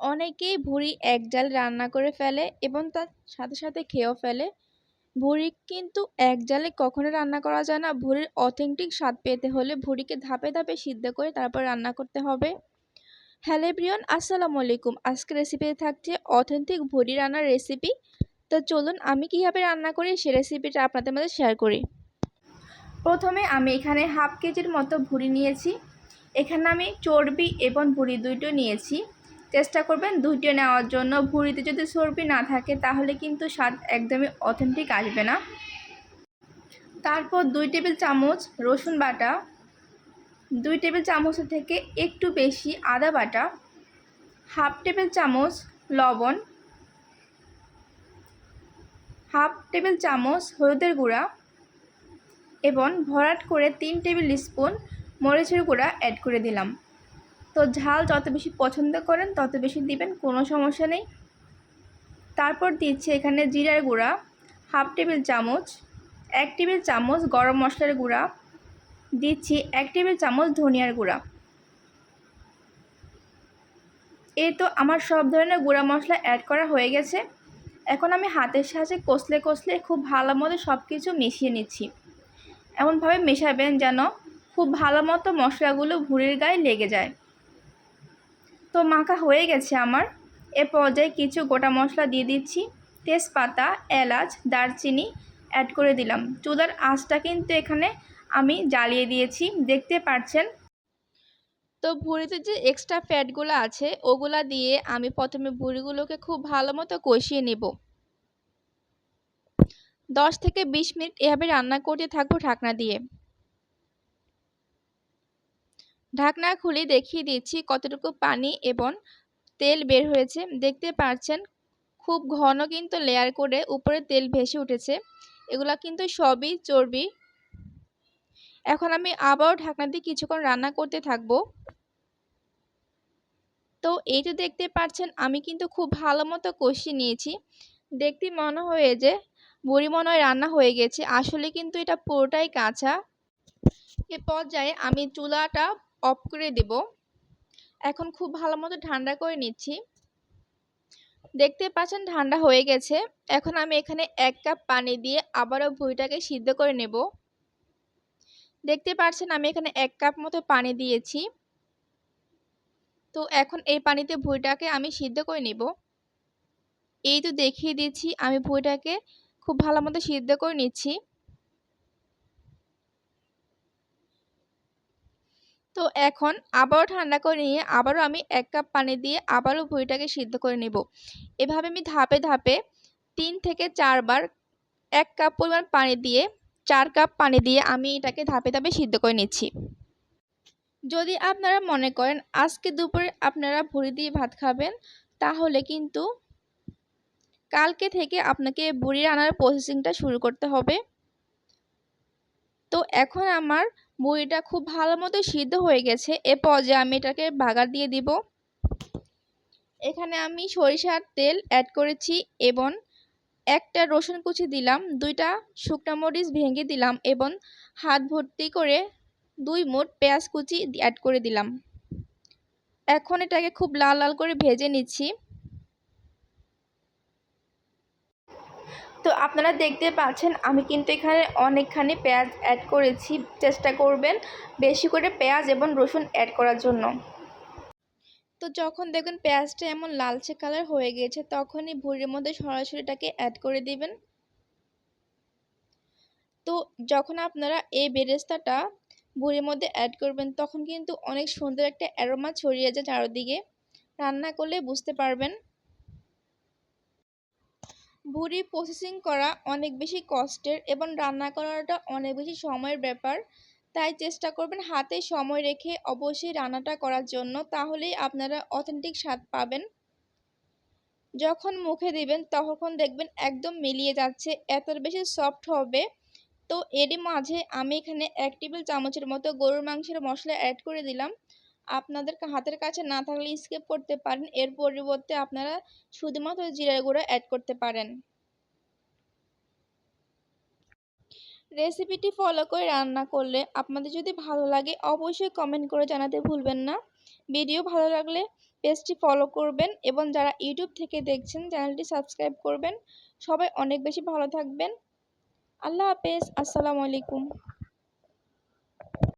অনেকেই ভুঁড়ি এক জাল রান্না করে ফেলে এবং তার সাথে সাথে খেয়েও ফেলে। ভুঁড়ি কিন্তু এক জালে কখনো রান্না করা যায় না। ভুঁড়ির অথেন্টিক স্বাদ পেতে হলে ভুঁড়িকে ধাপে ধাপে সিদ্ধ করে তারপর রান্না করতে হবে। হ্যালো এভরিওয়ান, আসসালামু আলাইকুম। আজকের রেসিপিতে থাকছে অথেন্টিক ভুঁড়ি রান্নার রেসিপি। তো চলুন আমি কীভাবে রান্না করি সে রেসিপিটা আপনাদের মধ্যে শেয়ার করি। প্রথমে আমি এখানে হাফ কেজির মতো ভুঁড়ি নিয়েছি। এখানে আমি চর্বি এবং ভুঁড়ি দুইটো নিয়েছি। চেষ্টা করবেন দুইটো নেওয়ার জন্য। ভুঁড়িতে যদি চর্বি না থাকে তাহলে কিন্তু স্বাদ একদমই অথেন্টিক আসবে না। তারপর 2 টেবিল চামচ রসুন বাটা, 2 টেবিল চামচের থেকে একটু বেশি আদা বাটা, হাফ টেবিল চামচ লবণ, হাফ টেবিল চামচ হলুদের গুঁড়া এবং ভরাট করে 3 টেবিল স্পুন মরিচের গুঁড়া অ্যাড করে দিলাম। তো ঝাল যত বেশি পছন্দ করেন তত বেশি দিবেন, কোনো সমস্যা নেই। তারপর দিচ্ছি এখানে জিরার গুঁড়া হাফ টেবিল চামচ, 1 টেবিল চামচ গরম মশলার গুঁড়া, দিচ্ছি 1 টেবিল চামচ ধনিয়ার গুঁড়া। এই তো আমার সব ধরনের গুঁড়া মশলা অ্যাড করা হয়ে গেছে। এখন আমি হাতের সাহায্যে কষলে কষলে খুব ভালো মতো সব কিছু মিশিয়ে নিচ্ছি। এমনভাবে মেশাবেন যেন খুব ভালো মতো মশলাগুলো ভুঁড়ির গায়ে লেগে যায়। তো মাখা হয়ে গেছে আমার। এ পর্যায়ে কিছু গোটা মশলা দিয়ে দিচ্ছি। তেজপাতা, এলাচ, দারচিনি অ্যাড করে দিলাম। চুলার আঁচটা কিন্তু এখানে আমি জ্বালিয়ে দিয়েছি, দেখতে পাচ্ছেন। তো ভুঁড়িতে যে এক্সট্রা ফ্যাটগুলো আছে ওগুলা দিয়ে আমি প্রথমে ভুঁড়িগুলোকে খুব ভালো মতো কষিয়ে নেব। 10 থেকে 20 মিনিট এভাবে রান্না করতে থাকবো ঢাকনা দিয়ে। ঢাকনা খুলে দেখিয়ে দিচ্ছি কতটুকু পানি এবং তেল বের হয়েছে। দেখতে পাচ্ছেন খুব ঘন কিন্তু লেয়ার করে উপরে তেল ভেসে উঠেছে। এগুলা কিন্তু সবই চর্বি। এখন আমি আবারও ঢাকনা দিয়ে কিছুক্ষণ রান্না করতে থাকবো। তো এই যে দেখতে পাচ্ছেন আমি কিন্তু খুব ভালো মতো কষিয়ে নিয়েছি। দেখতে মনে হয় যে ভুঁড়ি মনে হয় রান্না হয়ে গেছে, আসলে কিন্তু এটা পুরোটাই কাঁচা। এ পর্যায়ে আমি চুলাটা অফ করে দেব। এখন খুব ভালো মতো ঠান্ডা করে নিচ্ছি। দেখতে পাচ্ছেন ঠান্ডা হয়ে গেছে। এখন আমি এখানে 1 কাপ পানি দিয়ে আবারও ভুঁড়িটাকে সিদ্ধ করে নেব। দেখতে পাচ্ছেন আমি এখানে 1 কাপ মতো পানি দিয়েছি। তো এখন এই পানিতে ভুঁড়িটাকে আমি সিদ্ধ করে নেব। এই তো দেখিয়ে দিচ্ছি আমি ভুঁড়িটাকে খুব ভালো মতো সিদ্ধ করে নিচ্ছি। তো এখন আবারও ঠান্ডা করে নিয়ে আবারও আমি 1 কাপ পানি দিয়ে আবারও ভুঁড়িটাকে সিদ্ধ করে নেব। এভাবে আমি ধাপে ধাপে 3 থেকে 4 বার 1 কাপ পরিমাণ পানি দিয়ে 4 কাপ পানি দিয়ে আমি এটাকে ধাপে ধাপে সিদ্ধ করে নিচ্ছি। যদি আপনারা মনে করেন আজকে দুপুরে আপনারা ভুঁড়ি দিয়ে ভাত খাবেন, তাহলে কিন্তু কালকে থেকে আপনাকে ভুঁড়ি রান্নার প্রসেসিংটা শুরু করতে হবে। তো এখন আমার ভুঁড়িটা খুব ভালো মতো সিদ্ধ হয়ে গেছে। এ পর্যায়ে আমি এটাকে বাগার দিয়ে দিব। এখানে আমি সরিষার তেল অ্যাড করেছি এবং একটা রসুন কুচি দিলাম, 2টা শুকনা মরিচ ভেঙে দিলাম এবং হাত ভর্তি করে 2 মুঠ পেঁয়াজ কুচি অ্যাড করে দিলাম। এখন এটাকে খুব লাল লাল করে ভেজে নিচ্ছি। তো আপনারা দেখতে পাচ্ছেন আমি কিন্তু এখানে অনেকখানি পেঁয়াজ অ্যাড করেছি। চেষ্টা করবেন বেশি করে পেঁয়াজ এবং রসুন অ্যাড করার জন্য। তো যখন দেখবেন পেঁয়াজটা এমন লালচে কালার হয়ে গেছে তখনই ভুঁড়ির মধ্যে সরাসরি এটাকে অ্যাড করে দিবেন। তো যখন আপনারা এই বেরেস্তাটা ভুঁড়ির মধ্যে অ্যাড করবেন তখন কিন্তু অনেক সুন্দর একটা অ্যারোমা ছড়িয়ে যায় চারদিকে। রান্না করলে বুঝতে পারবেন। ভুঁড়ি প্রসেসিং করা অনেক বেশি কষ্টের এবং রান্না করাটা অনেক বেশি সময়ের ব্যাপার। তাই চেষ্টা করবেন হাতে সময় রেখে অবশ্যই রান্নাটা করার জন্য, তাহলেই আপনারা অথেন্টিক স্বাদ পাবেন। যখন মুখে দিবেন তখন দেখবেন একদম মিলিয়ে যাচ্ছে, এত বেশি সফট হবে। তো এরই মাঝে আমি এখানে 1 টেবিল চামচের মতো গরুর মাংসের মশলা অ্যাড করে দিলাম। আপনাদের হাতের কাছে না থাকলে স্কিপ করতে পারেন, এর পরিবর্তে আপনারা শুধুমাত্র জিরার গুঁড়া অ্যাড করতে পারেন। রেসিপিটি ফলো করে রান্না করলে আপনাদের যদি ভালো লাগে অবশ্যই কমেন্ট করে জানাতে ভুলবেন না। ভিডিও ভালো লাগলে পেজটি ফলো করবেন এবং যারা ইউটিউব থেকে দেখছেন চ্যানেলটি সাবস্ক্রাইব করবেন। সবাই অনেক বেশি ভালো থাকবেন। আল্লাহ হাফেজ। আসসালামু আলাইকুম।